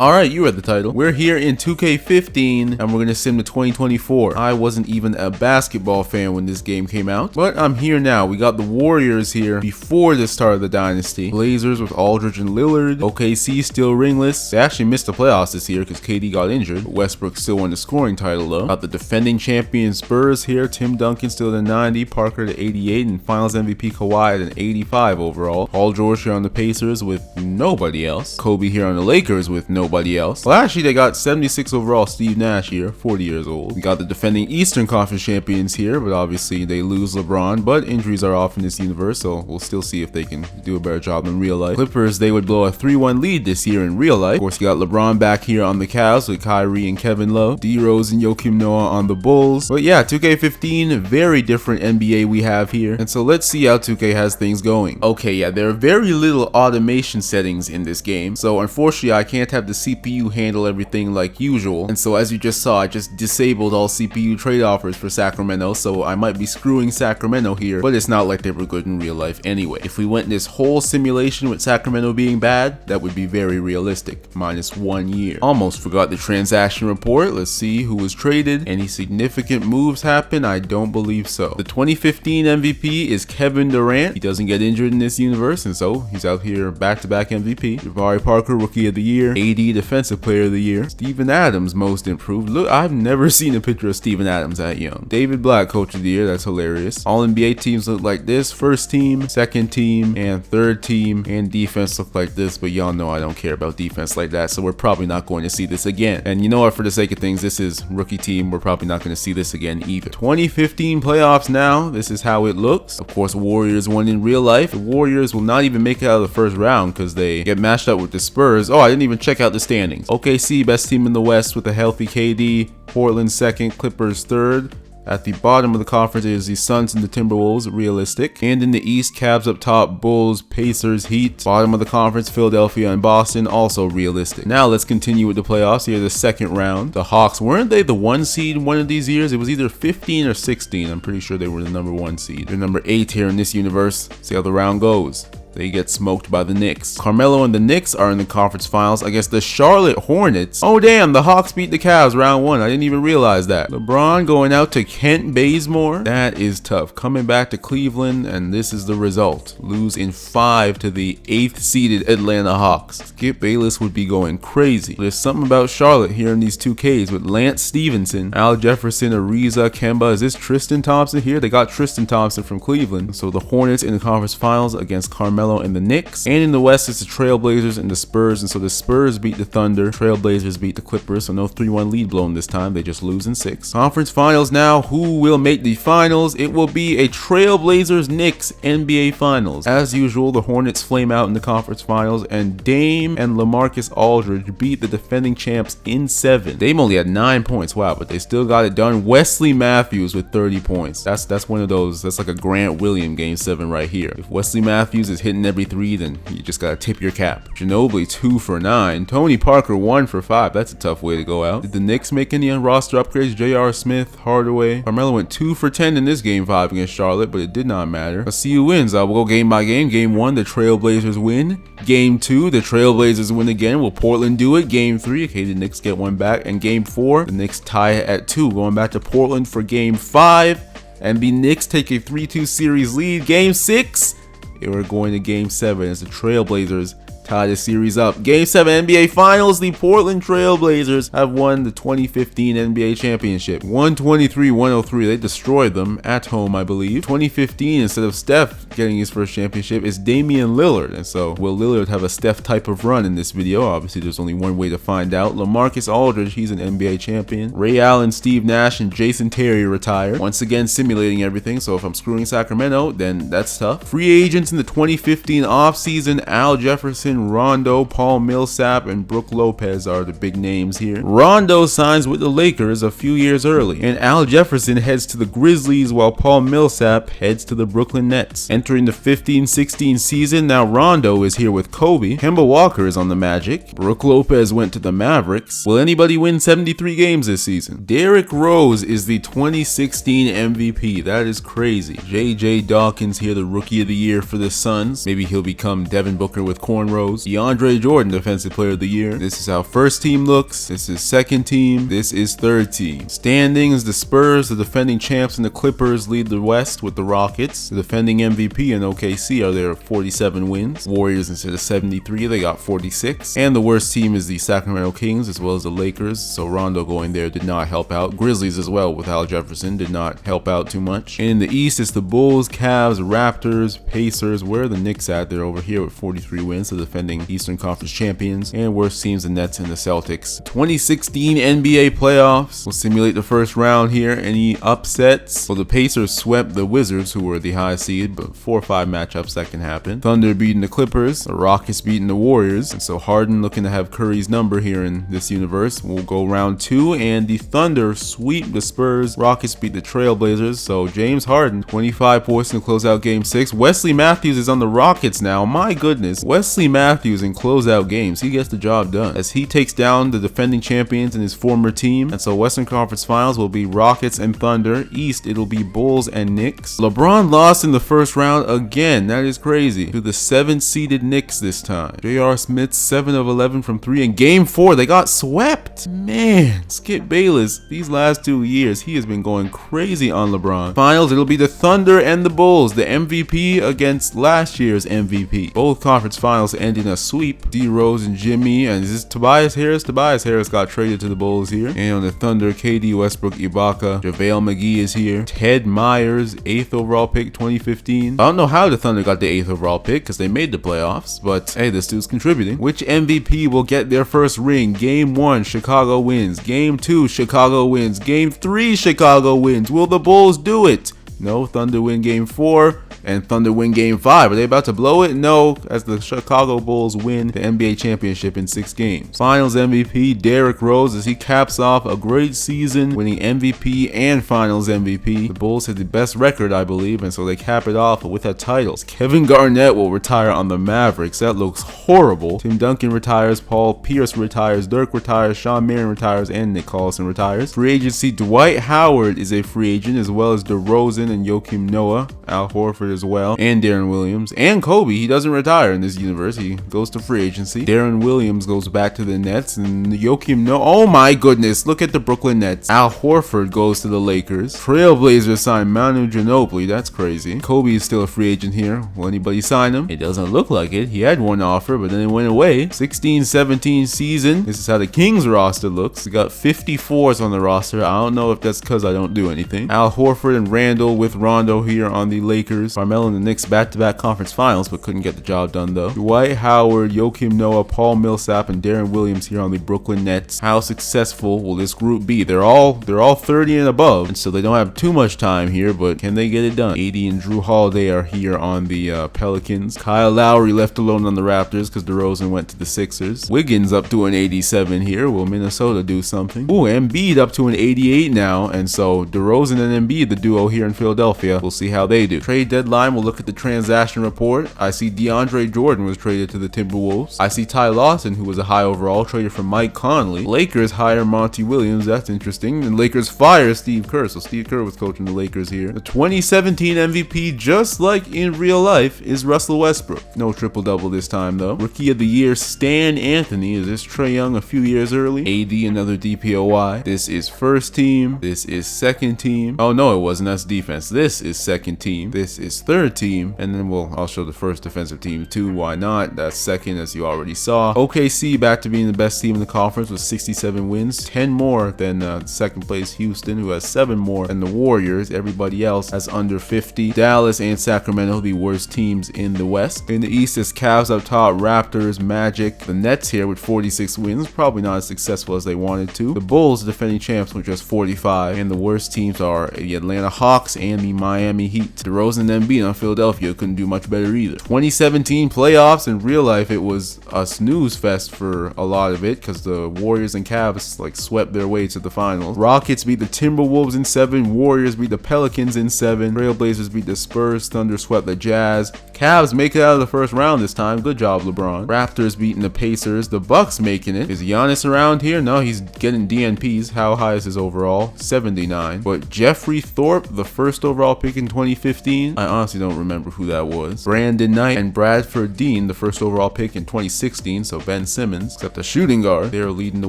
Alright, you read the title. We're here in 2K15 and we're gonna sim to 2024. I wasn't even a basketball fan when this game came out, but I'm here now. We got the Warriors here before the start of the dynasty. Blazers with Aldridge and Lillard. OKC still ringless. They actually missed the playoffs this year because KD got injured. Westbrook still won the scoring title though. Got the defending champion Spurs here. Tim Duncan still at a 90, Parker at 88, and Finals MVP Kawhi at an 85 overall. Paul George here on the Pacers with nobody else. Kobe here on the Lakers with nobody else. Well, actually, they got 76 overall Steve Nash here, 40 years old. We got the defending Eastern Conference champions here, but obviously they lose LeBron, but injuries are off in this universe, so we'll still see if they can do a better job in real life. Clippers, they would blow a 3-1 lead this year in real life. Of course, you got LeBron back here on the Cavs with Kyrie and Kevin Love, D-Rose and Joakim Noah on the Bulls. But yeah, 2K15, very different NBA we have here. And so let's see how 2K has things going. Okay, yeah, there are very little automation settings in this game, so unfortunately I can't have the CPU handle everything like usual, and so as you just saw, I just disabled all CPU trade offers for Sacramento, so I might be screwing Sacramento here, but it's not like they were good in real life anyway. If we went this whole simulation with Sacramento being bad, that would be very realistic, -1 year. Almost forgot the transaction report. Let's see who was traded. Any significant moves happen? I don't believe so. The 2015 MVP is Kevin Durant. He doesn't get injured in this universe, and so he's out here back-to-back MVP. Jabari Parker, Rookie of the Year. AD, Defensive Player of the Year. Steven Adams, Most Improved. Look, I've never seen a picture of Steven Adams that young. David Black, Coach of the Year. That's hilarious. All NBA teams look like this. First team, second team, and third team. And defense look like this, but y'all know I don't care about defense like that, so we're probably not going to see this again. And you know what, for the sake of things, this is rookie team. We're probably not going to see this again either. 2015 playoffs now. This is how it looks. Of course, Warriors won in real life. The Warriors will not even make it out of the first round because they get matched up with the Spurs. Oh, I didn't even check out the standings. OKC, best team in the West with a healthy KD. Portland second, Clippers third. At the bottom of the conference is the Suns and the Timberwolves, realistic. And in the East, Cavs up top, Bulls, Pacers, Heat. Bottom of the conference, Philadelphia and Boston, also realistic. Now let's continue with the playoffs. Here, the second round. The Hawks, weren't they the 1 seed one of these years? It was either 15 or 16. I'm pretty sure they were the number 1 seed. They're number 8 here in this universe. See how the round goes. They get smoked by the Knicks. Carmelo and the Knicks are in the conference finals against the Charlotte Hornets. Oh damn, the Hawks beat the Cavs round 1. I didn't even realize that. LeBron going out to Kent Bazemore. That is tough. Coming back to Cleveland, and this is the result. Lose in 5 to the 8th seeded Atlanta Hawks. Skip Bayless would be going crazy. There's something about Charlotte here in these 2Ks with Lance Stevenson, Al Jefferson, Ariza, Kemba. Is this Tristan Thompson here? They got Tristan Thompson from Cleveland. So the Hornets in the conference finals against Carmelo and the Knicks. And in the West, it's the Trailblazers and the Spurs. And so the Spurs beat the Thunder. Trailblazers beat the Clippers. So no 3-1 lead blown this time. They just lose in 6. Conference finals now. Who will make the finals? It will be a Trailblazers-Knicks NBA Finals. As usual, the Hornets flame out in the conference finals. And Dame and LaMarcus Aldridge beat the defending champs in 7. Dame only had 9 points. Wow, but they still got it done. Wesley Matthews with 30 points. That's one of those. That's like a Grant Williams game 7 right here. If Wesley Matthews is hitting every 3, then you just gotta tip your cap. Ginobili 2 for 9. Tony Parker 1 for 5. That's a tough way to go out. Did the Knicks make any roster upgrades? J.R. Smith, Hardaway. Carmelo went 2 for 10 in this game 5 against Charlotte, but it did not matter. Let's see who wins. We'll go game by game. Game 1, the Trailblazers win. Game 2, the Trailblazers win again. Will Portland do it? Game 3, okay, the Knicks get one back. And game 4, the Knicks tie it at 2. Going back to Portland for game 5. And the Knicks take a 3-2 series lead. Game 6. We're going to game 7 as the Trailblazers tie the series up. Game 7 NBA Finals, the Portland Trailblazers have won the 2015 NBA Championship. 123-103, they destroyed them at home, I believe. 2015, instead of Steph getting his first championship, it's Damian Lillard. And so, will Lillard have a Steph type of run in this video? Obviously, there's only one way to find out. LaMarcus Aldridge, he's an NBA champion. Ray Allen, Steve Nash, and Jason Terry retired. Once again, simulating everything, so if I'm screwing Sacramento, then that's tough. Free agents in the 2015 offseason, Al Jefferson, Rondo, Paul Millsap, and Brook Lopez are the big names here. Rondo signs with the Lakers a few years early, and Al Jefferson heads to the Grizzlies while Paul Millsap heads to the Brooklyn Nets. Entering the 15-16 season, now Rondo is here with Kobe. Kemba Walker is on the Magic. Brook Lopez went to the Mavericks. Will anybody win 73 games this season? Derrick Rose is the 2016 MVP. That is crazy. JJ Dawkins here, the Rookie of the Year for the Suns. Maybe he'll become Devin Booker with cornrows. IDontLose. DeAndre Jordan, Defensive Player of the Year. This is how first team looks. This is second team. This is third team. Standings, the Spurs, the defending champs, and the Clippers lead the West with the Rockets. The defending MVP and OKC are there 47 wins. Warriors, instead of 73, they got 46. And the worst team is the Sacramento Kings as well as the Lakers. So Rondo going there did not help out. Grizzlies as well with Al Jefferson did not help out too much. In the East, it's the Bulls, Cavs, Raptors, Pacers. Where are the Knicks at? They're over here with 43 wins, the defending Eastern Conference champions. And worst teams, the Nets and the Celtics. 2016 NBA playoffs. We'll simulate the first round here. Any upsets? Well, the Pacers swept the Wizards, who were the high seed, but 4 or 5 matchups that can happen. Thunder beating the Clippers. The Rockets beating the Warriors. And so Harden looking to have Curry's number here in this universe. We'll go round 2, and the Thunder sweep the Spurs. Rockets beat the Trailblazers. So James Harden, 25 points to close out game 6. Wesley Matthews is on the Rockets now. My goodness. Wesley Matthews in closeout games. He gets the job done as he takes down the defending champions in his former team. And so Western Conference Finals will be Rockets and Thunder. East, it'll be Bulls and Knicks. LeBron lost in the first round again. That is crazy. To the 7th-seeded Knicks this time. J.R. Smith, 7 of 11 from 3. In game 4, they got swept. Man, Skip Bayless, these last 2 years, he has been going crazy on LeBron. Finals, it'll be the Thunder and the Bulls. The MVP against last year's MVP. Both conference finals end in a sweep. D Rose and Jimmy, and is this Tobias Harris? Tobias Harris got traded to the Bulls here. And on the Thunder, KD, Westbrook, Ibaka, JaVale McGee is here. Ted Myers, 8th overall pick, 2015. I don't know how the Thunder got the 8th overall pick because they made the playoffs, but hey, this dude's contributing. Which MVP will get their first ring? Game 1, Chicago wins. Game 2, Chicago wins. Game 3, Chicago wins. Will the Bulls do it? No. Thunder win game 4 and Thunder win game 5. Are they about to blow it? No, as the Chicago Bulls win the NBA championship in 6 games. Finals MVP Derrick Rose as he caps off a great season, winning MVP and Finals MVP. The Bulls had the best record, I believe, and so they cap it off with that title. Kevin Garnett will retire on the Mavericks. That looks horrible. Tim Duncan retires, Paul Pierce retires, Dirk retires, Sean Marion retires, and Nick Collison retires. Free agency, Dwight Howard is a free agent, as well as DeRozan and Joakim Noah, Al Horford as well, and Darren Williams, and Kobe. He doesn't retire in this universe. He goes to free agency. Darren Williams goes back to the Nets, and Joakim Noah, oh my goodness, look at the Brooklyn Nets. Al Horford goes to the Lakers. Trailblazers sign Manu Ginobili. That's crazy. Kobe is still a free agent here. Will anybody sign him? It doesn't look like it. He had one offer, but then it went away. 16-17 season. This is how the Kings roster looks. We got 54s on the roster. I don't know if that's because I don't do anything. Al Horford and Randall with Rondo here on the Lakers. Carmelo and the Knicks back-to-back conference finals, but couldn't get the job done though. Dwight Howard, Joakim Noah, Paul Millsap, and Darren Williams here on the Brooklyn Nets. How successful will this group be? They're all 30 and above, and so they don't have too much time here, but can they get it done? AD and Drew Holiday are here on the Pelicans. Kyle Lowry left alone on the Raptors because DeRozan went to the Sixers. Wiggins up to an 87 here. Will Minnesota do something? Ooh, Embiid up to an 88 now, and so DeRozan and Embiid, the duo here in Philadelphia. We'll see how they do. Trade deadline, we'll look at the transaction report. I see DeAndre Jordan was traded to the Timberwolves. I see Ty Lawson, who was a high overall, traded for Mike Conley. Lakers hire Monty Williams. That's interesting. And Lakers fire Steve Kerr. So Steve Kerr was coaching the Lakers here. The 2017 MVP, just like in real life, is Russell Westbrook. No triple-double this time, though. Rookie of the Year, Stan Anthony. Is this Trae Young a few years early? AD, another DPOY. This is first team. This is second team. Oh, no, it wasn't. That's defense. This is second team. This is third team. And then I'll show the first defensive team too. Why not? That's second, as you already saw. OKC back to being the best team in the conference with 67 wins. 10 more than second place Houston, who has 7 more than the Warriors. Everybody else has under 50. Dallas and Sacramento, the worst teams in the West. In the East is Cavs up top, Raptors, Magic. The Nets here with 46 wins. Probably not as successful as they wanted to. The Bulls, the defending champs, with just 45. And the worst teams are the Atlanta Hawks and the Miami Heat. DeRozan and Embiid on Philadelphia couldn't do much better either. 2017 playoffs. In real life, it was a snooze fest for a lot of it because the Warriors and Cavs swept their way to the finals. Rockets beat the Timberwolves in 7. Warriors beat the Pelicans in 7. Trailblazers beat the Spurs. Thunder swept the Jazz. Cavs make it out of the first round this time. Good job, LeBron. Raptors beating the Pacers. The Bucks making it. Is Giannis around here? No, he's getting DNPs. How high is his overall? 79. But Jeffrey Thorpe, the first overall pick in 2015, I honestly don't remember who that was. Brandon Knight and Bradford Dean, the first overall pick in 2016, so Ben Simmons, except the shooting guard. They're leading the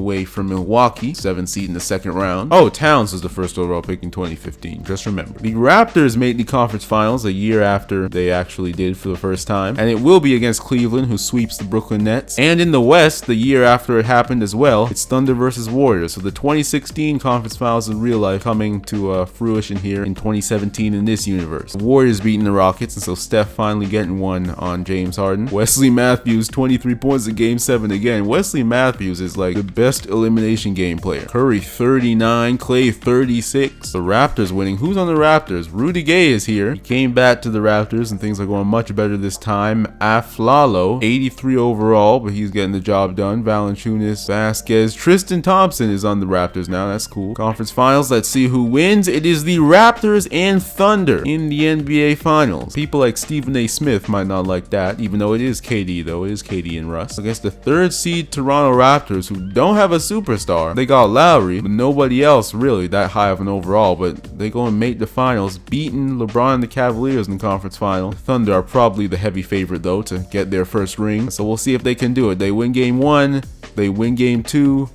way from Milwaukee, 7th seed in the second round. Oh, Towns was the first overall pick in 2015, just remember. The Raptors made the conference finals a year after they actually did for the first time, and it will be against Cleveland, who sweeps the Brooklyn Nets. And in the West, the year after it happened as well, it's Thunder versus Warriors. So the 2016 conference finals in real life coming to fruition here in 2017 in this universe. The Warriors beating the Rockets, and so Steph finally getting one on James Harden. Wesley Matthews, 23 points in Game 7 again. Wesley Matthews is like the best elimination game player. Curry, 39, Clay, 36. The Raptors winning. Who's on the Raptors? Rudy Gay is here. He came back to the Raptors, and things are going much better this time. Aflalo, 83 overall, but he's getting the job done. Valanciunas, Vasquez, Tristan Thompson is on the Raptors now. That's cool. Conference finals. Let's see who wins. It is the Raptors and Thunder in the NBA Finals. People like Stephen A. Smith might not like that, even though it is KD, though. It is KD and Russ. Against the 3rd seed Toronto Raptors, who don't have a superstar. They got Lowry, but nobody else really that high of an overall, but they go and make the finals, beating LeBron and the Cavaliers in the conference final. The Thunder are probably the heavy favorite, though, to get their first ring, so we'll see if they can do it. They win Game 1, they win Game 2.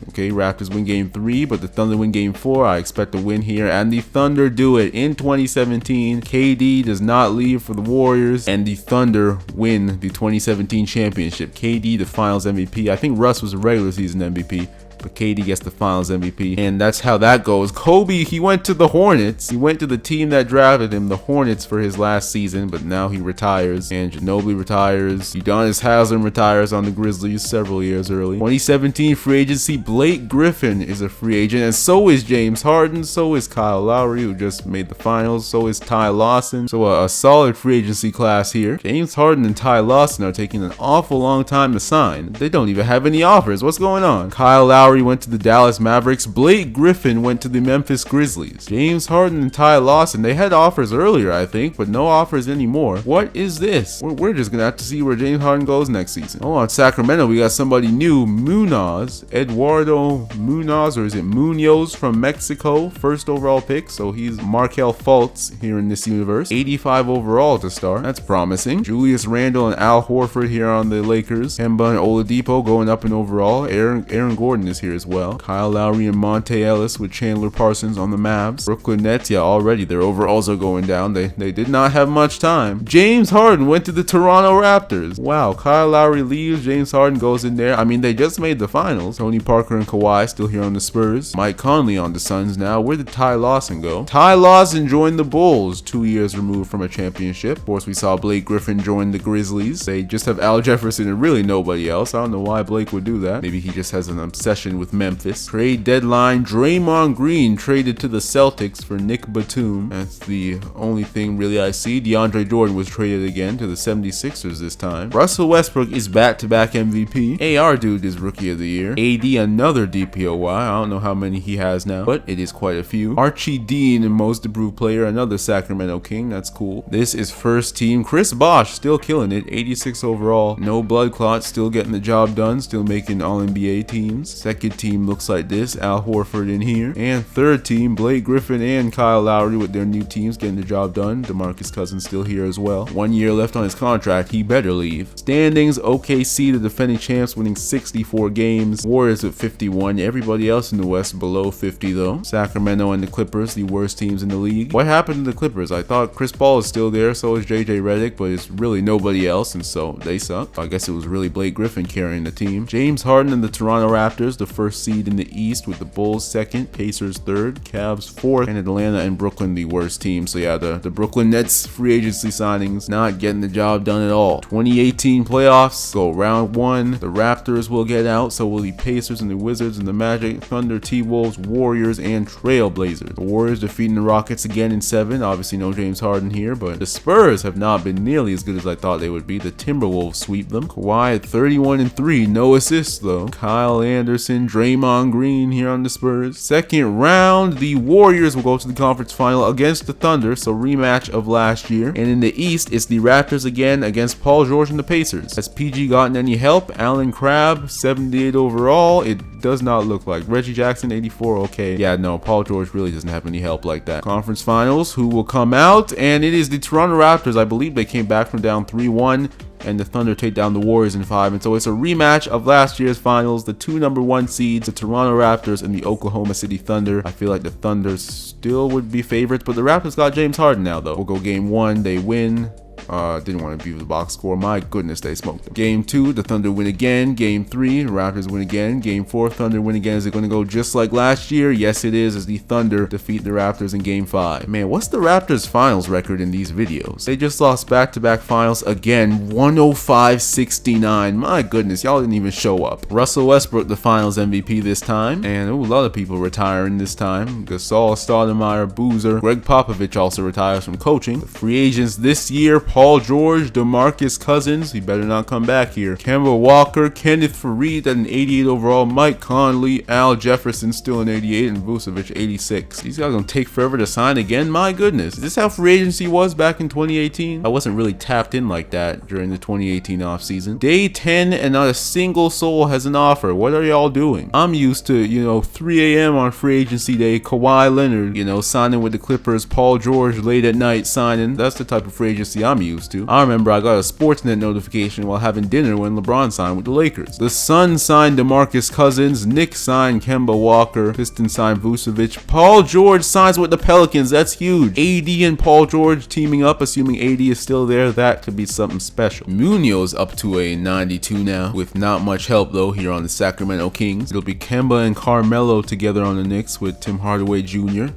Okay, Raptors win Game 3, but the Thunder win Game 4. I expect a win here, and the Thunder do it in 2017. KD does not leave for the Warriors, and the Thunder win the 2017 championship. KD, the Finals MVP. I think Russ was a regular season MVP, but KD gets the Finals MVP, and that's how that goes. Kobe, he went to the Hornets. He went to the team that drafted him, the Hornets, for his last season, but now he retires, and Ginobili retires. Udonis Haslem retires on the Grizzlies several years early. 2017 free agency, Blake Griffin is a free agent, and so is James Harden, so is Kyle Lowry, who just made the finals, so is Ty Lawson. So a solid free agency class here. James Harden and Ty Lawson are taking an awful long time to sign. They don't even have any offers. What's going on? Kyle Lowry went to the Dallas Mavericks. Blake Griffin went to the Memphis Grizzlies. James Harden and Ty Lawson, they had offers earlier, I think, but no offers anymore. What is this? We're just gonna have to see where James Harden goes next season. Oh, on Sacramento, we got somebody new, Munoz, Eduardo Munoz, or is it Munoz from Mexico, first overall pick, so he's Markelle Fultz here in this universe. 85 overall to start. That's promising. Julius Randle and Al Horford here on the Lakers. Kemba and Oladipo going up in overall. Aaron Gordon is here as well. Kyle Lowry and Monte Ellis with Chandler Parsons on the Mavs. Brooklyn Nets, yeah, already their overalls are going down. They did not have much time. James Harden went to the Toronto Raptors. Wow, Kyle Lowry leaves, James Harden goes in there. I mean, they just made the finals. Tony Parker and Kawhi still here on the Spurs. Mike Conley on the Suns now. Where did Ty Lawson go? Ty Lawson joined the Bulls 2 years removed from a championship. Of course, we saw Blake Griffin join the Grizzlies. They just have Al Jefferson and really nobody else. I don't know why Blake would do that. Maybe he just has an obsession with Memphis. Trade deadline, Draymond Green traded to the Celtics for Nick Batum. That's the only thing really I see. DeAndre Jordan was traded again to the 76ers this time. Russell Westbrook is back-to-back MVP. AR dude is Rookie of the Year. AD another DPOY. I don't know how many he has now, but it is quite a few. Archie Dean, Most Improved Player, another Sacramento King. That's cool. This is first team. Chris Bosh still killing it. 86 overall. No blood clots. Still getting the job done. Still making All-NBA teams. Second team looks like this. Al Horford in here. And third team, Blake Griffin and Kyle Lowry with their new teams getting the job done. DeMarcus Cousins still here as well. 1 year left on his contract. He better leave. Standings, OKC, the defending champs, winning 64 games. Warriors with 51. Everybody else in the West below 50 though. Sacramento and the Clippers, the worst teams in the league. What happened to the Clippers? I thought Chris Paul is still there, so is JJ Redick, but it's really nobody else, and so they suck. I guess it was really Blake Griffin carrying the team. James Harden and the Toronto Raptors, the first seed in the East, with the Bulls second, Pacers third, Cavs fourth, and Atlanta and Brooklyn the worst team. So yeah, the Brooklyn Nets free agency signings not getting the job done at all. 2018 playoffs, go round 1. The Raptors will get out, so will the Pacers and the Wizards and the Magic, Thunder, T-Wolves, Warriors, and Trailblazers. The Warriors defeating the Rockets again in 7. Obviously no James Harden here, but the Spurs have not been nearly as good as I thought they would be. The Timberwolves sweep them. Kawhi at 31-3, no assists though. Kyle Anderson Jackson, Draymond Green here on the Spurs. Second round, the Warriors will go to the conference final against the Thunder, so rematch of last year. And in the East, it's the Raptors again against Paul George and the Pacers. Has PG gotten any help? Allen Crabbe, 78 overall. It does not look like. Reggie Jackson, 84. Okay. Yeah, no, Paul George really doesn't have any help like that. Conference finals, who will come out? And it is the Toronto Raptors. I believe they came back from down 3-1. And the Thunder take down the Warriors in 5. And so it's a rematch of last year's finals. The two #1 seeds, the Toronto Raptors and the Oklahoma City Thunder. I feel like the Thunder still would be favorites, but the Raptors got James Harden now, though. We'll go game 1, they win. Didn't want to view the box score. My goodness, they smoked them. Game 2, the Thunder win again. Game 3, the Raptors win again. Game 4, Thunder win again. Is it going to go just like last year? Yes, it is, as the Thunder defeat the Raptors in Game 5. Man, what's the Raptors finals record in these videos? They just lost back-to-back finals again, 105-69. My goodness, y'all didn't even show up. Russell Westbrook, the finals MVP this time. And a lot of people retiring this time. Gasol, Stoudemire, Boozer. Greg Popovich also retires from coaching. The free agents this year, Paul George, DeMarcus Cousins, he better not come back here. Kemba Walker, Kenneth Faried at an 88 overall, Mike Conley, Al Jefferson still an 88, and Vucevic 86. These guys gonna take forever to sign again? My goodness. Is this how free agency was back in 2018? I wasn't really tapped in like that during the 2018 offseason. Day 10 and not a single soul has an offer. What are y'all doing? I'm used to, 3 a.m. on free agency day, Kawhi Leonard, signing with the Clippers, Paul George late at night signing. That's the type of free agency I'm used to. I remember I got a Sportsnet notification while having dinner when LeBron signed with the Lakers. The Suns signed DeMarcus Cousins, Knicks signed Kemba Walker, Pistons signed Vucevic, Paul George signs with the Pelicans. That's huge. AD and Paul George teaming up, assuming AD is still there. That could be something special. Munoz up to a 92 now, with not much help though here on the Sacramento Kings. It'll be Kemba and Carmelo together on the Knicks with Tim Hardaway Jr.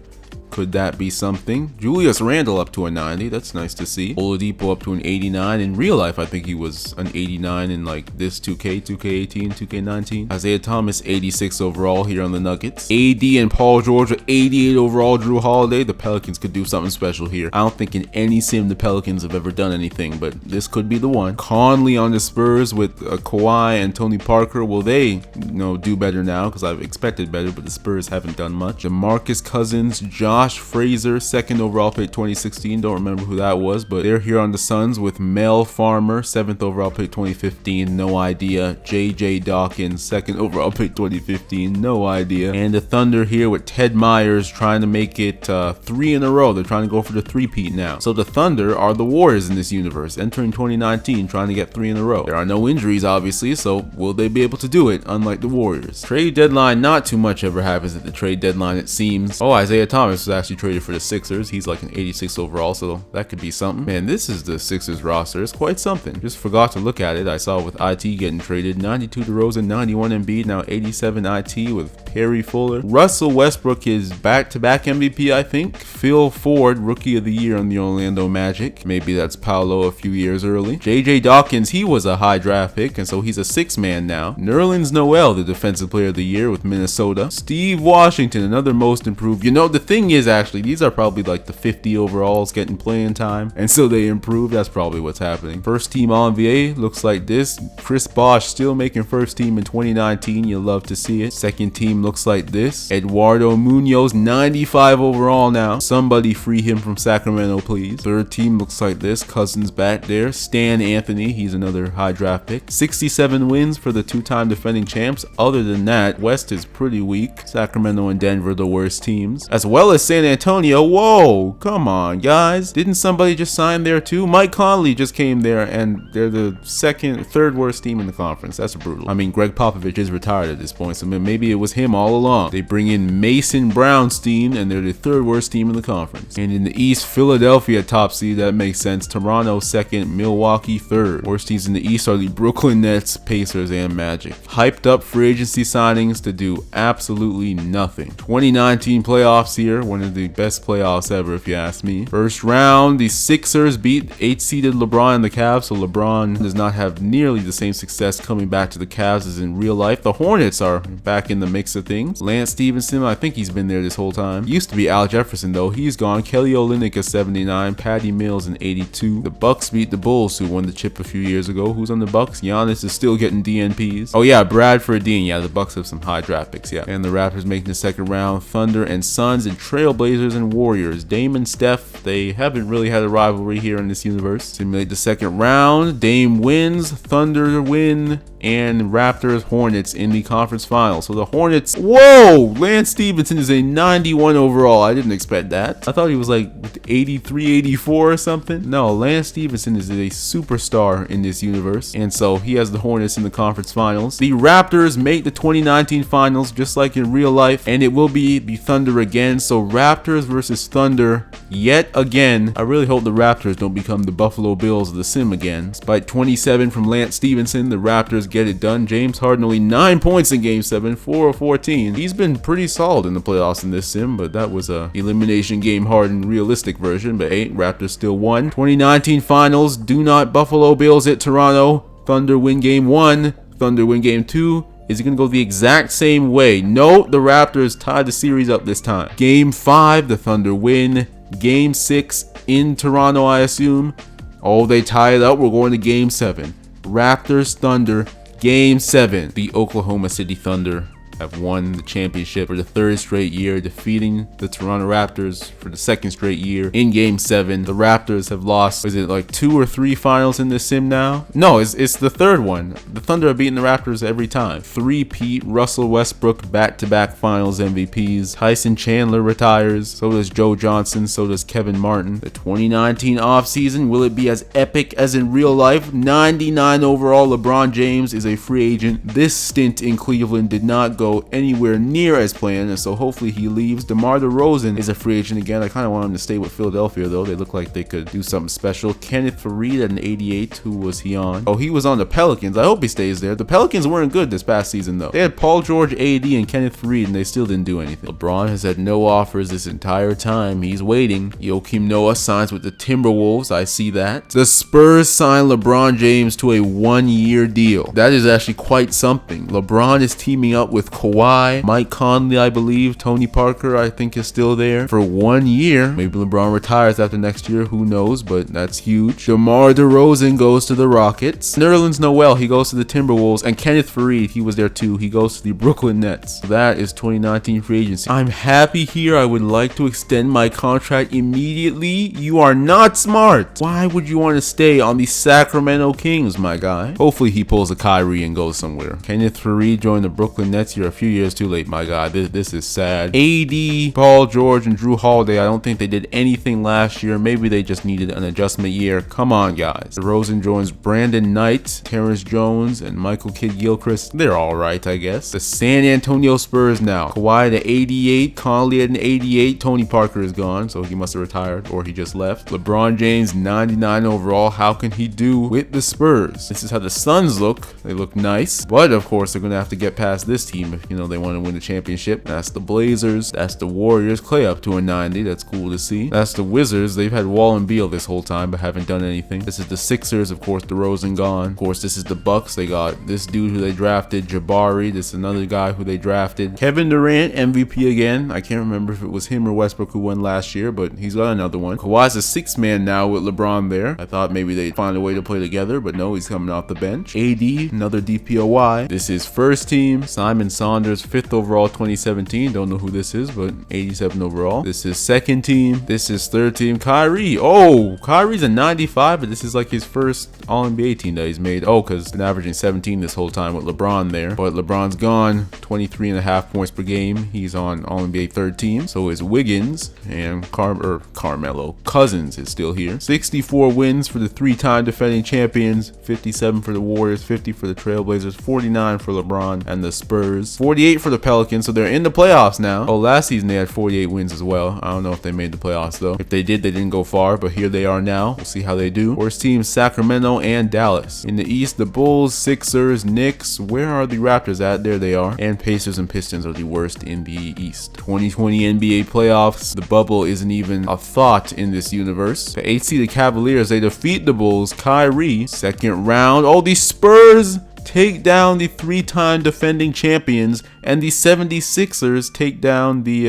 Could that be something? Julius Randle up to a 90. That's nice to see. Oladipo up to an 89. In real life, I think he was an 89 in like this 2K, 2K18, 2K19. Isaiah Thomas, 86 overall here on the Nuggets. AD and Paul George with 88 overall. Drew Holiday. The Pelicans could do something special here. I don't think in any sim the Pelicans have ever done anything, but this could be the one. Conley on the Spurs with Kawhi and Tony Parker. Will they, do better now? Because I've expected better, but the Spurs haven't done much. DeMarcus Cousins, Josh Frazier, second overall pick 2016. Don't remember who that was, but they're here on the Suns with Mel Farmer, 7th overall pick 2015. No idea. JJ Dawkins, 2nd overall pick 2015. No idea. And the Thunder here with Ted Myers trying to make it 3 in a row. They're trying to go for the three-peat now. So the Thunder are the Warriors in this universe, entering 2019, trying to get 3 in a row. There are no injuries, obviously, so will they be able to do it, unlike the Warriors? Trade deadline, not too much ever happens at the trade deadline, it seems. Oh, Isaiah Thomas was actually traded for the Sixers. He's like an 86 overall, so that could be something. Man, this is the Sixers roster. It's quite something. Just forgot to look at it. I saw with IT getting traded. 92 DeRozan, 91 Embiid, now 87 IT with Perry Fuller. Russell Westbrook is back-to-back MVP, I think. Phil Ford, Rookie of the Year on the Orlando Magic. Maybe that's Paolo a few years early. JJ Dawkins, he was a high draft pick, and so he's a 6-man now. Nerlens Noel, the Defensive Player of the Year with Minnesota. Steve Washington, another most improved. The thing is, actually, these are probably like the 50 overalls getting playing time, and so they improve. That's probably what's happening. First team All-NBA looks like this. Chris Bosh still making first team in 2019. You'll love to see it. Second team looks like this. Eduardo Munoz, 95 overall now. Somebody free him from Sacramento, please. Third team looks like this. Cousins back there. Stan Anthony, he's another high draft pick. 67 wins for the two-time defending champs. Other than that, West is pretty weak. Sacramento and Denver the worst teams, as well as San Antonio. Whoa, come on, guys. Didn't somebody just sign there too? Mike Conley just came there, and they're the third worst team in the conference. That's brutal. I mean, Greg Popovich is retired at this point, so maybe it was him all along. They bring in Mason Brownstein, and they're the third worst team in the conference. And in the East, Philadelphia top seed. That makes sense. Toronto second, Milwaukee third. Worst teams in the East are the Brooklyn Nets, Pacers, and Magic. Hyped up free agency signings to do absolutely nothing. 2019 playoffs here, one of the best playoffs ever if you ask me. First round, the Sixers beat 8-seeded LeBron and the Cavs, so LeBron does not have nearly the same success coming back to the Cavs as in real life. The Hornets are back in the mix of things. Lance Stevenson, I think he's been there this whole time. Used to be Al Jefferson though, he's gone. Kelly Olynyk is 79, Patty Mills in 82. The Bucks beat the Bulls, who won the chip a few years ago. Who's on the Bucks? Giannis is still getting DNPs. Oh yeah, Bradford Dean. Yeah, the Bucks have some high draft picks, yeah. And the Raptors making the second round. Thunder and Suns and Trailblazers and Warriors. Dame and Steph, they haven't really had a rivalry here in this universe. Simulate the second round. Dame wins, Thunder win, and Raptors Hornets in the conference finals. So the Hornets, whoa, Lance Stevenson is a 91 overall. I didn't expect that. I thought he was like 83, 84 or something. No, Lance Stevenson is a superstar in this universe, and so he has the Hornets in the conference finals. The Raptors make the 2019 finals just like in real life, and it will be the Thunder again. So Raptors versus Thunder yet again. I really hope the Raptors don't become the Buffalo Bills of the sim again. Despite 27 from Lance Stevenson, the Raptors get it done. James Harden only 9 points in game 7, 4 of 14. He's been pretty solid in the playoffs in this sim, but that was a elimination game Harden realistic version. But hey, Raptors still won. 2019 finals, do not Buffalo Bills at Toronto. Thunder win game 1, Thunder win game 2. Is it going to go the exact same way? No, the Raptors tied the series up this time. Game 5, the Thunder win. Game 6 in Toronto, I assume. Oh, they tie it up. We're going to game 7. Raptors Thunder, game 7. The Oklahoma City Thunder have won the championship for the 3rd straight year, defeating the Toronto Raptors for the 2nd straight year in game 7. The Raptors have lost, is it like 2 or 3 finals in this sim now? No, it's the 3rd one. The Thunder have beaten the Raptors every time. 3-peat Russell Westbrook back-to-back finals MVPs. Tyson Chandler retires. So does Joe Johnson. So does Kevin Martin. The 2019 offseason, will it be as epic as in real life? 99 overall, LeBron James is a free agent. This stint in Cleveland did not go anywhere near as planned, and so hopefully he leaves. DeMar DeRozan is a free agent again. I kind of want him to stay with Philadelphia though. They look like they could do something special. Kenneth Faried at an 88. Who was he on? Oh, he was on the Pelicans. I hope he stays there. The Pelicans weren't good this past season though. They had Paul George, AD, and Kenneth Faried, and they still didn't do anything. LeBron has had no offers this entire time. He's waiting. Joakim Noah signs with the Timberwolves. I see that. The Spurs signed LeBron James to a 1-year deal. That is actually quite something. LeBron is teaming up with Kawhi, Mike Conley, I believe, Tony Parker, I think, is still there for 1 year. Maybe LeBron retires after next year, who knows, but that's huge. DeMar DeRozan goes to the Rockets. Nerlens Noel, he goes to the Timberwolves, and Kenneth Faried, he was there too. He goes to the Brooklyn Nets. So that is 2019 free agency. I'm happy here. I would like to extend my contract immediately. You are not smart. Why would you want to stay on the Sacramento Kings, my guy? Hopefully he pulls a Kyrie and goes somewhere. Kenneth Faried joined the Brooklyn Nets. You're a few years too late, my guy. This is sad. AD, Paul George, and Drew Holiday, I don't think they did anything last year. Maybe they just needed an adjustment year. Come on, guys. DeRozan joins Brandon Knight, Terrence Jones, and Michael Kidd-Gilchrist. They're all right, I guess. The San Antonio Spurs now. Kawhi to 88, Conley at an 88. Tony Parker is gone, so he must have retired, or he just left. LeBron James, 99 overall. How can he do with the Spurs? This is how the Suns look. They look nice, but of course they're going to have to get past this team if, they want to win the championship. That's the Blazers. That's the Warriors. Clay up to a 90. That's cool to see. That's the Wizards. They've had Wall and Beal this whole time, but haven't done anything. This is the Sixers. Of course, DeRozan gone. Of course, this is the Bucks. They got this dude who they drafted, Jabari. This is another guy who they drafted. Kevin Durant, MVP again. I can't remember if it was him or Westbrook who won last year, but he's got another one. Kawhi's a 6th man now with LeBron there. I thought maybe they'd find a way to play together, but no, he's coming off the bench. AD, another DPOY. This is first team. Simon Saunders, 5th overall, 2017. Don't know who this is, but 87 overall. This is second team. This is third team. Kyrie. Oh, Kyrie's a 95, but this is like his first All-NBA team that he's made. Oh, because he's been averaging 17 this whole time with LeBron there. But LeBron's gone. 23.5 points per game. He's on All-NBA third team. So is Wiggins, and Carmelo Cousins is still here. 64 wins for the 3-time defending champions. 57 for the Warriors. 50 for the Trailblazers. 49 for LeBron and the Spurs. 48 for the Pelicans, so they're in the playoffs now. Oh, last season they had 48 wins as well. I don't know if they made the playoffs though. If they did, they didn't go far, but here they are now. We'll see how they do. Worst teams, Sacramento and Dallas. In the East, the Bulls, Sixers, Knicks. Where are the Raptors at? There they are. And Pacers and Pistons are the worst in the East. 2020 NBA playoffs. The bubble isn't even a thought in this universe. The 8th seed, the Cavaliers, they defeat the Bulls. Kyrie, second round. Oh, the Spurs take down the 3-time defending champions and the 76ers take down the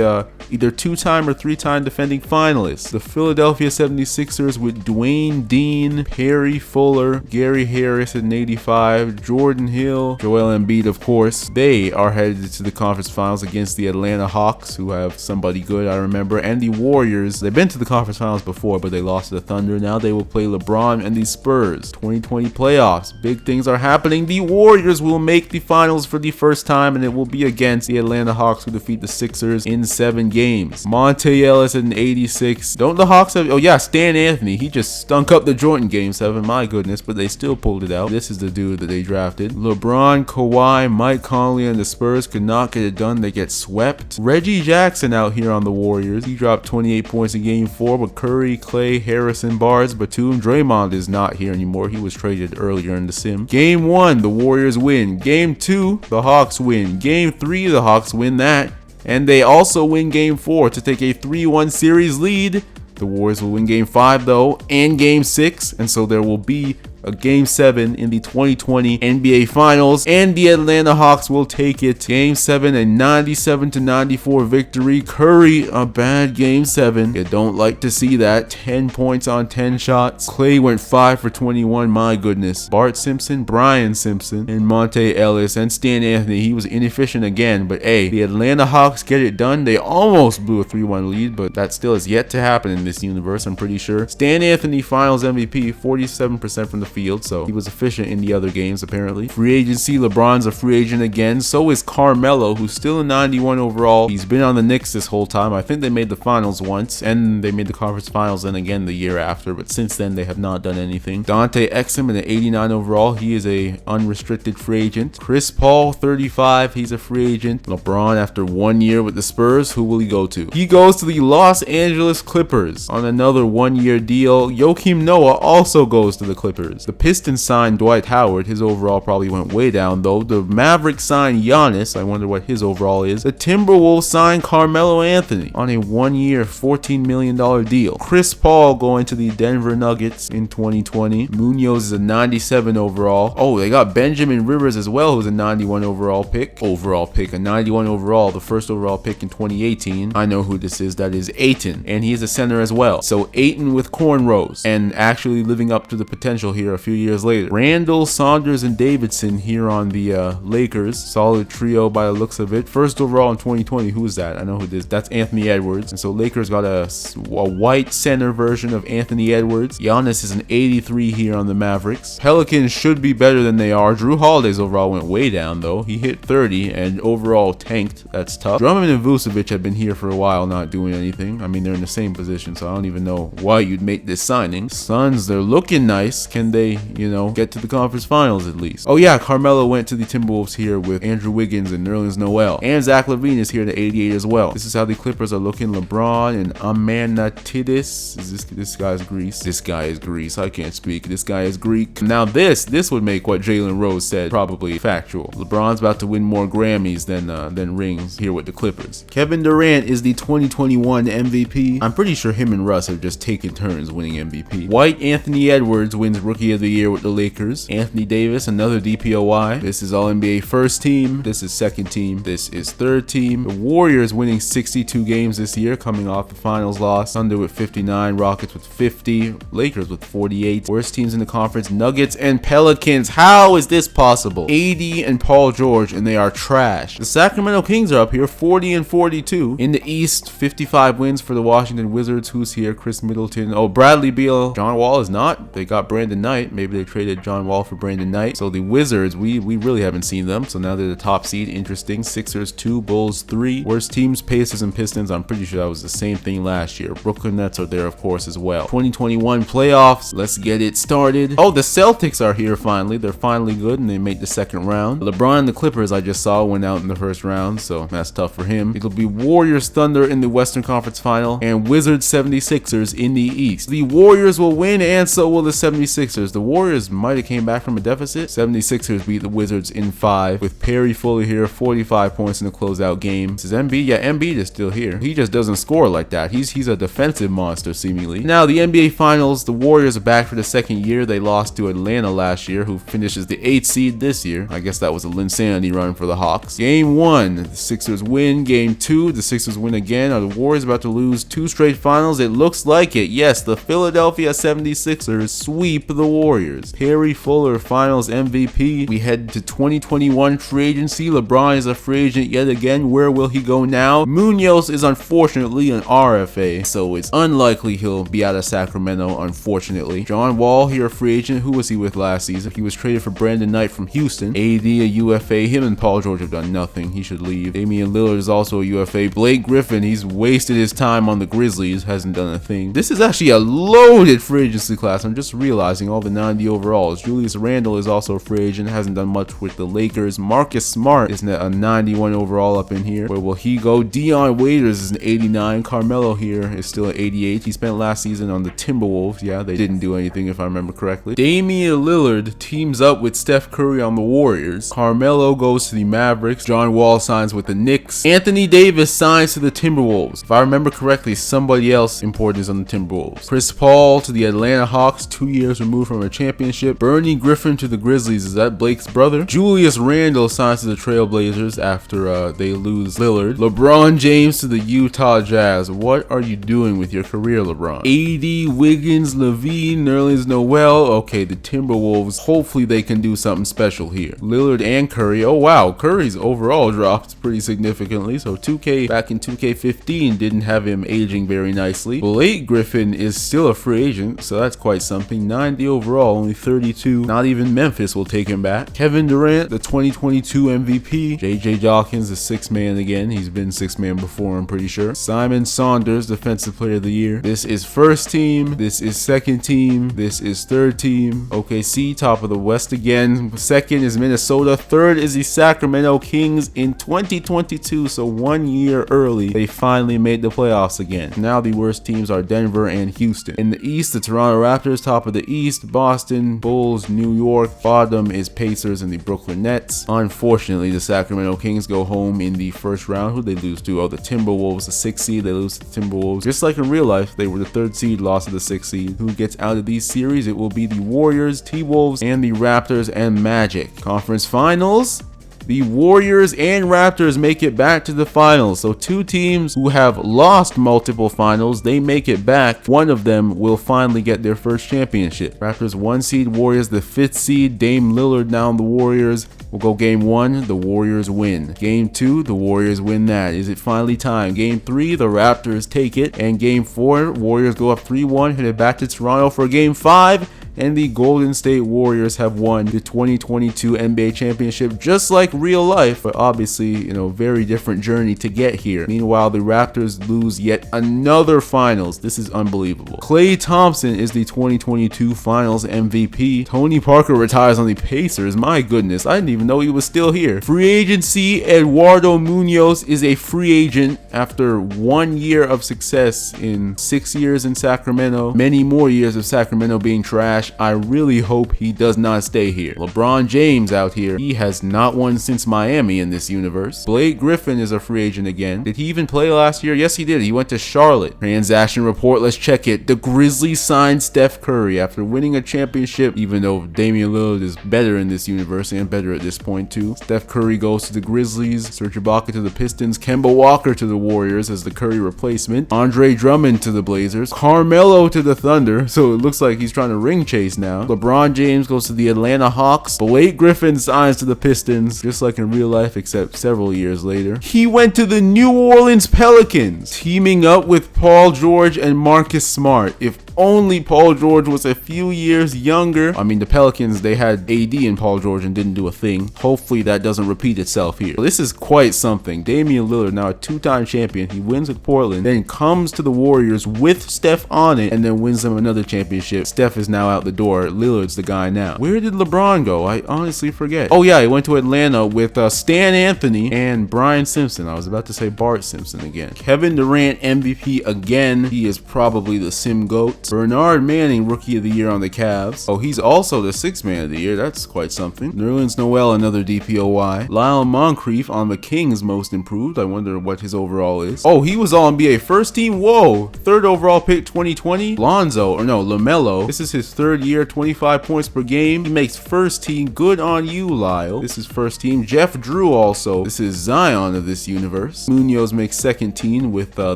either 2-time or 3-time defending finalists. The Philadelphia 76ers with Dwayne Dean, Perry Fuller, Gary Harris at 85, Jordan Hill, Joel Embiid, of course. They are headed to the conference finals against the Atlanta Hawks, who have somebody good, I remember, and the Warriors. They've been to the conference finals before, but they lost to the Thunder. Now they will play LeBron and the Spurs. 2020 playoffs. Big things are happening. The Warriors will make the finals for the first time, and it will be against the Atlanta Hawks, who defeat the Sixers in 7 games. Monte Ellis at an 86. Don't the Hawks have... Oh yeah, Stan Anthony. He just stunk up the joint in Game 7. My goodness, but they still pulled it out. This is the dude that they drafted. LeBron, Kawhi, Mike Conley, and the Spurs could not get it done. They get swept. Reggie Jackson out here on the Warriors. He dropped 28 points in Game 4, but Curry, Clay, Harrison, Barnes, Batum, Draymond is not here anymore. He was traded earlier in the sim. Game 1, the Warriors win. Game 2, the Hawks win. Game 3, the Hawks win that. And they also win Game 4 to take a 3-1 series lead. The Warriors will win Game 5 though, and Game 6, and so there will be a Game 7 in the 2020 NBA Finals, and the Atlanta Hawks will take it. Game 7, a 97-94 victory. Curry, a bad Game 7. You don't like to see that. 10 points on 10 shots. Clay went 5 for 21. My goodness. Bart Simpson, Brian Simpson, and Monte Ellis, and Stan Anthony. He was inefficient again, but hey, the Atlanta Hawks get it done. They almost blew a 3-1 lead, but that still is yet to happen in this universe, I'm pretty sure. Stan Anthony, Finals MVP, 47% from the field, so he was efficient in the other games apparently. Free agency, LeBron's a free agent again. So is Carmelo, who's still a 91 overall. He's been on the Knicks this whole time. I think they made the finals once, and they made the conference finals then again the year after, but since then they have not done anything. Dante Exum, an 89 overall. He is a unrestricted free agent. Chris Paul, 35. He's a free agent. LeBron, after 1 year with the Spurs, who will he go to? He goes to the Los Angeles Clippers on another 1-year deal. Joakim Noah also goes to the Clippers. The Pistons signed Dwight Howard. His overall probably went way down though. The Mavericks signed Giannis. I wonder what his overall is. The Timberwolves signed Carmelo Anthony on a 1-year, $14 million deal. Chris Paul going to the Denver Nuggets in 2020. Munoz is a 97 overall. Oh, they got Benjamin Rivers as well, who's a 91 overall pick. A 91 overall, the first overall pick in 2018. I know who this is. That is Ayton, and he is a center as well. So Ayton with cornrows and actually living up to the potential here a few years later. Randall, Saunders, and Davidson here on the Lakers. Solid trio by the looks of it. First overall in 2020. Who is that? I know who this is. That's Anthony Edwards. And so Lakers got a white center version of Anthony Edwards. Giannis is an 83 here on the Mavericks. Pelicans should be better than they are. Drew Holiday's overall went way down though. He hit 30 and overall tanked. That's tough. Drummond and Vucevic have been here for a while not doing anything. I mean, they're in the same position, so I don't even know why you'd make this signing. Suns, they're looking nice. Can they, get to the conference finals at least? Oh yeah, Carmelo went to the Timberwolves here with Andrew Wiggins and Nerlens Noel. And Zach LaVine is here to 88 as well. This is how the Clippers are looking. LeBron and Amanatidis. This guy's Greece. This guy is Greece. I can't speak. This guy is Greek. Now this would make what Jalen Rose said probably factual. LeBron's about to win more Grammys than rings here with the Clippers. Kevin Durant is the 2021 MVP. I'm pretty sure him and Russ have just taken turns winning MVP. White Anthony Edwards wins Rookie of the Year with the Lakers. Anthony Davis, another DPOY. This is All-NBA first team. This is second team. This is third team. The Warriors winning 62 games this year, coming off the finals loss. Thunder with 59, Rockets with 50, Lakers with 48. Worst teams in the conference, Nuggets and Pelicans. How is this possible? AD and Paul George, and they are trash. The Sacramento Kings are up here, 40 and 42. In the East, 55 wins for the Washington Wizards. Who's here? Chris Middleton. Oh, Bradley Beal. John Wall is not. They got Brandon Knight. Maybe they traded John Wall for Brandon Knight. So the Wizards, we really haven't seen them. So now they're the top seed. Interesting. Sixers 2, Bulls 3. Worst teams, Pacers and Pistons. I'm pretty sure that was the same thing last year. Brooklyn Nets are there, of course, as well. 2021 playoffs. Let's get it started. Oh, the Celtics are here finally. They're finally good, and they made the second round. LeBron and the Clippers, I just saw, went out in the first round, so that's tough for him. It'll be Warriors Thunder in the Western Conference Final, and Wizards 76ers in the East. The Warriors will win, and so will the 76ers. Warriors. The Warriors might have came back from a deficit. 76ers beat the Wizards in 5 with Perry Fuller here, 45 points in the closeout game. This is Embiid. Yeah, Embiid is still here. He just doesn't score like that. He's a defensive monster seemingly. Now the NBA Finals, the Warriors are back for the second year. They lost to Atlanta last year, who finishes the 8th seed this year. I guess that was a Linsanity run for the Hawks. Game 1, the Sixers win. Game 2, the Sixers win again. Are the Warriors about to lose 2 straight finals? It looks like it. Yes, the Philadelphia 76ers sweep the Warriors. Perry Fuller, Finals MVP. We head to 2021 free agency. LeBron is a free agent yet again. Where will he go now? Munoz is unfortunately an RFA, so it's unlikely he'll be out of Sacramento, unfortunately. John Wall here, a free agent. Who was he with last season? He was traded for Brandon Knight from Houston. AD, a UFA. Him and Paul George have done nothing. He should leave. Damian Lillard is also a UFA. Blake Griffin, he's wasted his time on the Grizzlies, hasn't done a thing. This is actually a loaded free agency class. I'm just realizing all the 90 overalls. Julius Randle is also a free agent, hasn't done much with the Lakers. Marcus Smart is a 91 overall up in here. Where will he go? Dion Waiters is an 89. Carmelo here is still an 88. He spent last season on the Timberwolves. Yeah, they didn't do anything if I remember correctly. Damian Lillard teams up with Steph Curry on the Warriors. Carmelo goes to the Mavericks. John Wall signs with the Knicks. Anthony Davis signs to the Timberwolves. If I remember correctly, somebody else important is on the Timberwolves. Chris Paul to the Atlanta Hawks, 2 years removed from a championship. Bernie Griffin to the Grizzlies. Is that Blake's brother? Julius Randle signs to the Trailblazers after they lose Lillard. LeBron James to the Utah Jazz. What are you doing with your career, LeBron? AD, Wiggins, Levine, Nerlens Noel. Okay, the Timberwolves. Hopefully they can do something special here. Lillard and Curry. Oh wow, Curry's overall dropped pretty significantly. So 2K back in 2K15 didn't have him aging very nicely. Blake Griffin is still a free agent, so that's quite something. 90 overall, only 32. Not even Memphis will take him back. Kevin Durant, the 2022 MVP. JJ Dawkins, the 6th man again. He's been 6th man before, I'm pretty sure. Simon Saunders, Defensive Player of the Year. This is first team. This is second team. This is third team. OKC, top of the West again. Second is Minnesota. Third is the Sacramento Kings in 2022, so 1 year early. They finally made the playoffs again. Now the worst teams are Denver and Houston. In the East, the Toronto Raptors, top of the East. Boston, Bulls, New York. Bottom is Pacers and the Brooklyn Nets. Unfortunately, the Sacramento Kings go home in the first round. Who they lose to? Oh, the Timberwolves, the 6th seed. They lose to the Timberwolves. Just like in real life, they were the 3rd seed, lost to the 6th seed. Who gets out of these series? It will be the Warriors, T-Wolves, and the Raptors and Magic. Conference Finals. The Warriors and Raptors make it back to the finals. So 2 teams who have lost multiple finals, they make it back. One of them will finally get their first championship. Raptors 1 seed, Warriors the 5th seed. Dame Lillard now on the Warriors. We'll go game 1, the Warriors win. Game 2, the Warriors win that. Is it finally time? Game 3, the Raptors take it. And game 4, Warriors go up 3-1, headed back to Toronto for game 5. And the Golden State Warriors have won the 2022 NBA championship, just like real life, but obviously, very different journey to get here. Meanwhile, the Raptors lose yet another finals. This is unbelievable. Klay Thompson is the 2022 Finals MVP. Tony Parker retires on the Pacers. My goodness, I didn't even know he was still here. Free agency, Eduardo Munoz is a free agent after 1 year of success in 6 years in Sacramento. Many more years of Sacramento being trash. I really hope he does not stay here. LeBron James out here. He has not won since Miami in this universe. Blake Griffin is a free agent again. Did he even play last year? Yes, he did. He went to Charlotte. Transaction report. Let's check it. The Grizzlies signed Steph Curry after winning a championship, even though Damian Lillard is better in this universe and better at this point too. Steph Curry goes to the Grizzlies. Serge Ibaka to the Pistons. Kemba Walker to the Warriors as the Curry replacement. Andre Drummond to the Blazers. Carmelo to the Thunder. So it looks like he's trying to ring chase now. LeBron James goes to the Atlanta Hawks. Blake Griffin signs to the Pistons, just like in real life, except several years later. He went to the New Orleans Pelicans, teaming up with Paul George and Marcus Smart. If only Paul George was a few years younger. I mean, the Pelicans, they had AD and Paul George and didn't do a thing. Hopefully that doesn't repeat itself here. This is quite something. Damian Lillard, now a 2-time champion. He wins with Portland, then comes to the Warriors with Steph on it, and then wins them another championship. Steph is now out the door. Lillard's the guy now. Where did LeBron go? I honestly forget. Oh yeah, he went to Atlanta with Stan Anthony and Brian Simpson. I was about to say Bart Simpson again. Kevin Durant MVP again. He is probably the Sim GOAT. Bucks. Bernard Manning, Rookie of the Year on the Cavs. Oh, he's also the 6th Man of the Year. That's quite something. Nerlens Noel, another DPOY. Lyle Moncrief on the Kings, Most Improved. I wonder what his overall is. Oh, he was All-NBA first team. Whoa. 3rd overall pick 2020. LaMelo. This is his 3rd year, 25 points per game. He makes first team. Good on you, Lyle. This is first team. Jeff Drew also. This is Zion of this universe. Munoz makes 2nd team with the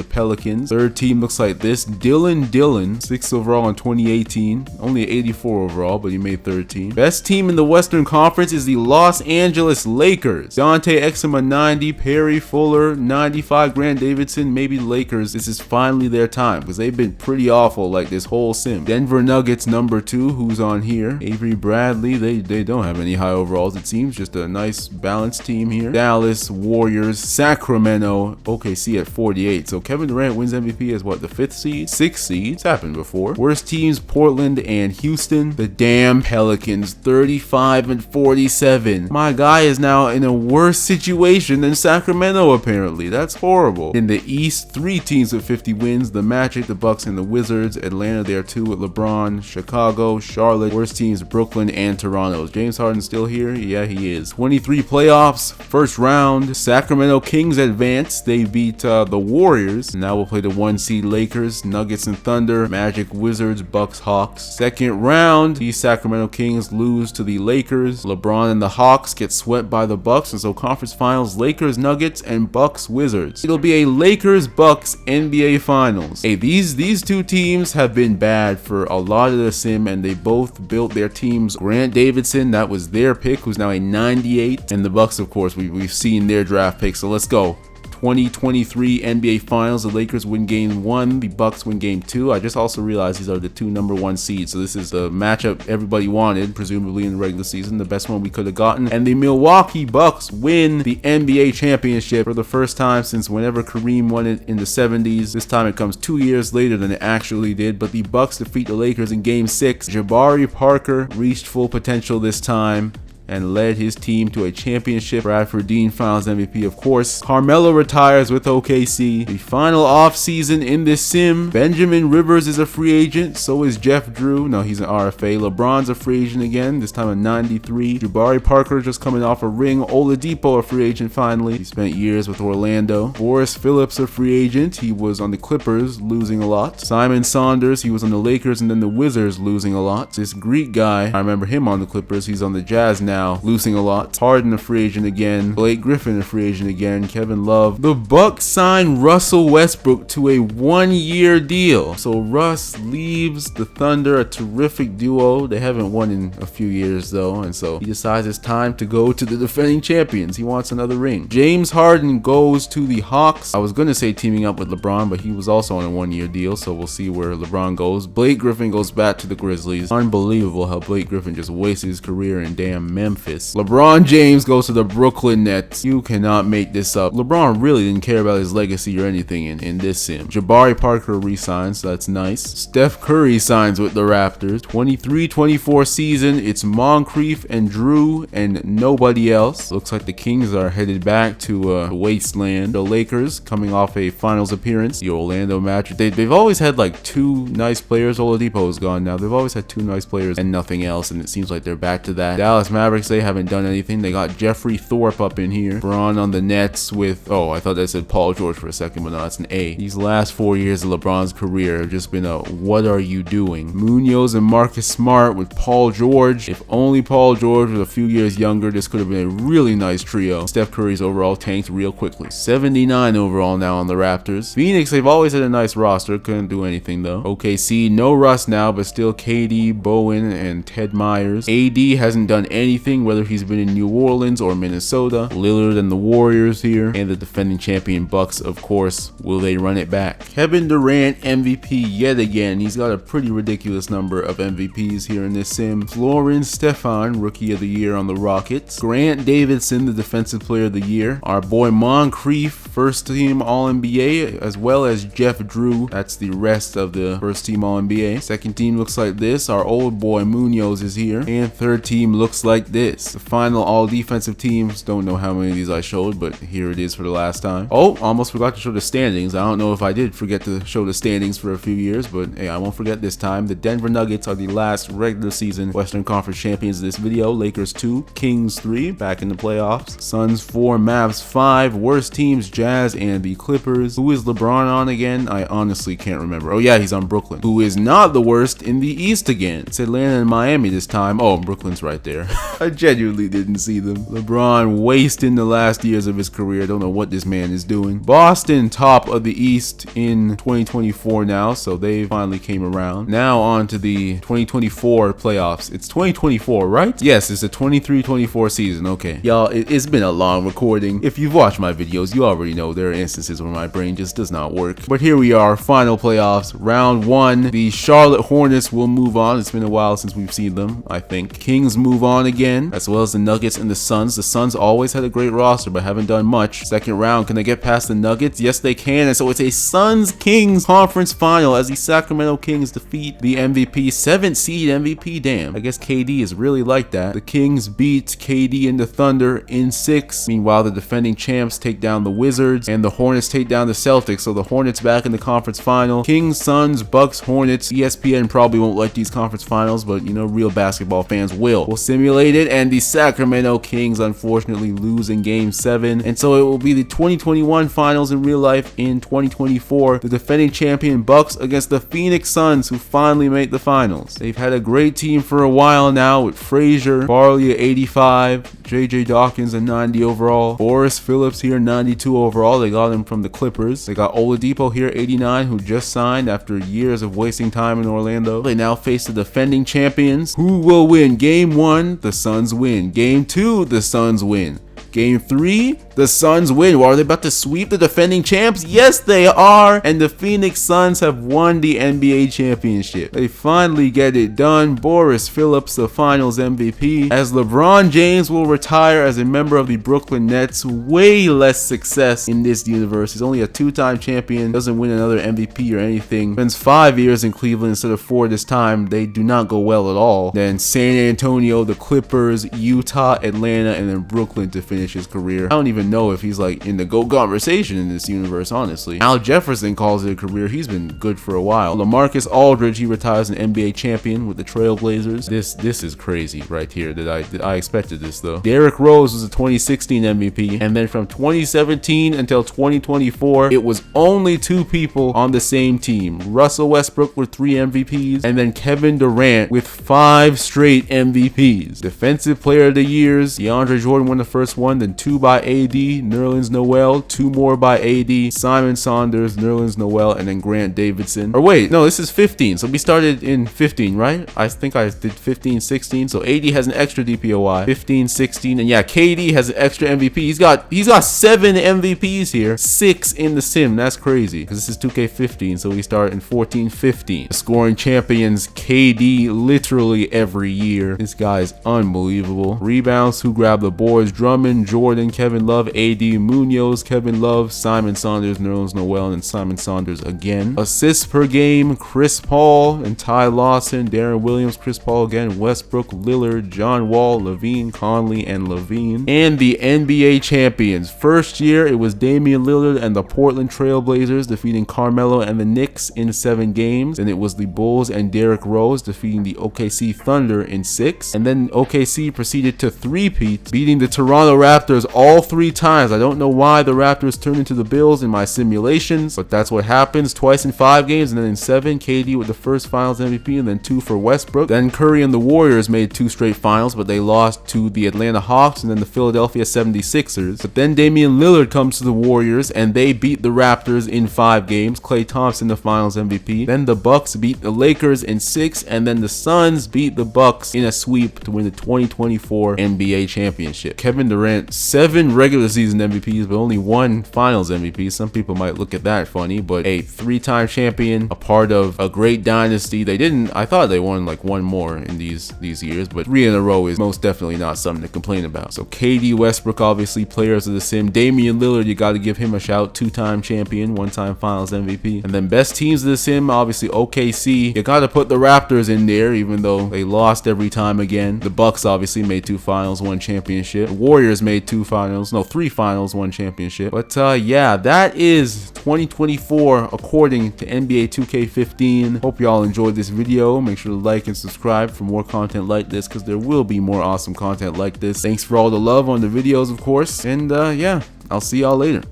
Pelicans. 3rd team looks like this. Dillon, 6th overall in 2018. Only 84 overall, but he made 3rd team. Best team in the Western Conference is the Los Angeles Lakers. Dante Exum 90, Perry Fuller 95, Grant Davidson. Maybe Lakers. This is finally their time because they've been pretty awful like this whole sim. Denver Nuggets number 2, who's on here. Avery Bradley. They don't have any high overalls, it seems. Just a nice balanced team here. Dallas, Warriors, Sacramento, OKC at 48. So Kevin Durant wins MVP as what, the 5th seed? 6th seed. It's happened before. Worst teams, Portland and Houston. The damn Pelicans, 35 and 47. My guy is now in a worse situation than Sacramento, apparently. That's horrible. In the East, 3 teams with 50 wins. The Magic, the Bucks, and the Wizards. Atlanta there too with LeBron. Chicago, Charlotte. Worst teams, Brooklyn and Toronto. Is James Harden still here? Yeah, he is. 23 playoffs, 1st round. Sacramento Kings advance. They beat the Warriors. Now we'll play the 1 seed Lakers, Nuggets and Thunder, Magic, Wizards, Bucks, Hawks. 2nd round, the Sacramento Kings lose to the Lakers. LeBron and the Hawks get swept by the Bucks, and so conference finals, Lakers, Nuggets, and Bucks, Wizards. It'll be a Lakers, Bucks NBA Finals. Hey, these 2 teams have been bad for a lot of the sim, and they both built their teams. Grant Davidson, that was their pick, who's now a 98, and the Bucks, of course, we've seen their draft pick. So let's go. 2023 NBA Finals. The Lakers win game 1, the Bucks win game 2. I just also realized these are the 2 number 1 seeds, so this is the matchup everybody wanted, presumably in the regular season, the best one we could have gotten. And the Milwaukee Bucks win the NBA championship for the first time since whenever Kareem won it in the 70s. This time it comes 2 years later than it actually did, but the Bucks defeat the Lakers in game 6. Jabari Parker reached full potential this time and led his team to a championship. Bradford Dean Finals MVP, of course. Carmelo retires with OKC. The final offseason in this sim. Benjamin Rivers is a free agent. So is Jeff Drew. No, he's an RFA. LeBron's a free agent again, this time a 93. Jabari Parker just coming off a ring. Oladipo a free agent finally. He spent years with Orlando. Boris Phillips a free agent. He was on the Clippers, losing a lot. Simon Saunders, he was on the Lakers and then the Wizards, losing a lot. This Greek guy, I remember him on the Clippers. He's on the Jazz now, losing a lot. Harden a free agent again. Blake Griffin a free agent again. Kevin Love. The Bucks signed Russell Westbrook to a 1-year deal. So Russ leaves the Thunder, a terrific duo. They haven't won in a few years though, and so he decides it's time to go to the defending champions. He wants another ring. James Harden goes to the Hawks. I was going to say teaming up with LeBron, but he was also on a 1-year deal, so we'll see where LeBron goes. Blake Griffin goes back to the Grizzlies. Unbelievable how Blake Griffin just wasted his career in damn Memphis. LeBron James goes to the Brooklyn Nets. You cannot make this up. LeBron really didn't care about his legacy or anything in this sim. Jabari Parker resigns, so that's nice. Steph Curry signs with the Raptors. 23-24 season. It's Moncrief and Drew and nobody else. Looks like the Kings are headed back to wasteland. The Lakers coming off a finals appearance. The Orlando Magic. They've always had like 2 nice players. Oladipo is gone now. They've always had 2 nice players and nothing else, and it seems like they're back to that. Dallas Mavericks, they haven't done anything. They got Jeffrey Thorpe up in here. Braun on the Nets with, oh, I thought that said Paul George for a second, but no, that's an A. These last 4 years of LeBron's career have just been a what are you doing? Munoz and Marcus Smart with Paul George. If only Paul George was a few years younger, this could have been a really nice trio. Steph Curry's overall tanked real quickly. 79 overall now on the Raptors. Phoenix, they've always had a nice roster. Couldn't do anything though. OKC, no Russ now, but still KD, Bowen, and Ted Myers. AD hasn't done anything, whether he's been in New Orleans or Minnesota. Lillard and the Warriors here, and the defending champion Bucks, of course. Will they run it back? Kevin Durant MVP yet again. He's got a pretty ridiculous number of MVPs here in this sim. Florence Stefan, Rookie of the Year on the Rockets. Grant Davidson, the Defensive Player of the Year. Our boy Moncrief, first team All-NBA, as well as Jeff Drew. That's the rest of the first team All-NBA. Second team looks like this. Our old boy Munoz is here. And third team looks like this. The final all defensive teams. Don't know how many of these I showed, but here it is for the last time. Oh, almost forgot to show the standings. I don't know if I did forget to show the standings for a few years, but hey, I won't forget this time. The Denver Nuggets are the last regular season Western Conference champions of this video. Lakers 2, Kings 3, back in the playoffs. Suns 4, Mavs 5. Worst teams, Jazz and the Clippers. Who is LeBron on again? I honestly can't remember. Oh yeah, he's on Brooklyn. Who is not the worst in the East again? It's Atlanta and Miami this time. Oh, Brooklyn's right there. I genuinely didn't see them. LeBron wasting the last years of his career. Don't know what this man is doing. Boston top of the East in 2024 now, so they finally came around. Now on to the 2024 playoffs. It's 2024, right? Yes, it's a 23-24 season. Okay. Y'all, it's been a long recording. If you've watched my videos, you already know there are instances where my brain just does not work. But here we are, final playoffs. Round 1. The Charlotte Hornets will move on. It's been a while since we've seen them, I think. Kings move on again, as well as the Nuggets and the Suns. The Suns always had a great roster, but haven't done much. Second round, can they get past the Nuggets? Yes, they can. And so it's a Suns-Kings conference final as the Sacramento Kings defeat the MVP, 7th seed MVP. Damn, I guess KD is really like that. The Kings beat KD and the Thunder in 6. Meanwhile, the defending champs take down the Wizards and the Hornets take down the Celtics. So the Hornets back in the conference final. Kings, Suns, Bucks, Hornets. ESPN probably won't like these conference finals, but you know, real basketball fans will. We'll simulate it, and the Sacramento Kings unfortunately lose in game 7. And so it will be the 2021 finals in real life in 2024. The defending champion Bucks against the Phoenix Suns, who finally made the finals. They've had a great team for a while now with Frazier, Barley at 85, JJ Dawkins at 90 overall, Boris Phillips here 92 overall. They got him from the Clippers. They got Oladipo here 89, who just signed after years of wasting time in Orlando. They now face the defending champions. Who will win? Game 1, the Suns win. Game 2, the Suns win. Game 3, the Suns win. Well, are they about to sweep the defending champs? Yes, they are. And the Phoenix Suns have won the NBA championship. They finally get it done. Boris Phillips, the finals MVP. As LeBron James will retire as a member of the Brooklyn Nets. Way less success in this universe. He's only a 2-time champion. Doesn't win another MVP or anything. Spends 5 years in Cleveland instead of 4 this time. They do not go well at all. Then San Antonio, the Clippers, Utah, Atlanta, and then Brooklyn to finish his career. I don't even know if he's like in the GOAT conversation in this universe, honestly. Al Jefferson calls it a career. He's been good for a while. LaMarcus Aldridge, he retires an NBA champion with the Trailblazers. This is crazy right here. I expected this though. Derrick Rose was a 2016 MVP, and then from 2017 until 2024, it was only 2 people on the same team. Russell Westbrook with 3 MVPs, and then Kevin Durant with 5 straight MVPs. Defensive Player of the Years, DeAndre Jordan won the first one, then 2 by AD, Nerlens Noel, 2 more by AD, Simon Saunders, Nerlens Noel, and then Grant Davidson. Or wait, no, this is 15. So we started in 15, right? I think I did 15, 16. So AD has an extra DPOY, 15, 16, and yeah, KD has an extra MVP. He's got 7 MVPs here, 6 in the sim. That's crazy because this is 2K15. So we start in 14, 15. The scoring champions, KD, literally every year. This guy is unbelievable. Rebounds, who grabbed the boards? Drummond, Jordan, Kevin Love, AD, Munoz, Kevin Love, Simon Saunders, Nerlens Noel, and Simon Saunders again. Assists per game, Chris Paul and Ty Lawson, Darren Williams, Chris Paul again, Westbrook, Lillard, John Wall, Levine, Conley, and Levine. And the NBA champions. First year, it was Damian Lillard and the Portland Trailblazers defeating Carmelo and the Knicks in 7 games. And it was the Bulls and Derrick Rose defeating the OKC Thunder in 6. And then OKC proceeded to three-peat, beating the Toronto Raptors all 3 times. I don't know why the Raptors turned into the Bills in my simulations, but that's what happens. Twice in 5 games, and then in 7, KD with the first finals MVP, and then 2 for Westbrook. Then Curry and the Warriors made 2 straight finals, but they lost to the Atlanta Hawks and then the Philadelphia 76ers. But then Damian Lillard comes to the Warriors, and they beat the Raptors in 5 games. Klay Thompson, the finals MVP. Then the Bucks beat the Lakers in 6, and then the Suns beat the Bucks in a sweep to win the 2024 NBA championship. Kevin Durant Durant, 7 regular season MVPs, but only 1 finals MVP. Some people might look at that funny, but a 3-time champion, a part of a great dynasty. I thought they won like 1 more in these years, but 3 in a row is most definitely not something to complain about. So KD, Westbrook, obviously players of the sim. Damian Lillard, you got to give him a shout. 2-time champion, 1-time finals MVP. And then best teams of the sim, obviously OKC. You got to put the Raptors in there, even though they lost every time again. The Bucks obviously made 2 finals, 1 championship. The Warriors made 3 finals, 1 championship. But yeah, that is 2024 according to NBA 2K15. Hope y'all enjoyed this video. Make sure to like and subscribe for more content like this, because there will be more awesome content like this. Thanks for all the love on the videos, of course. And yeah, I'll see y'all later.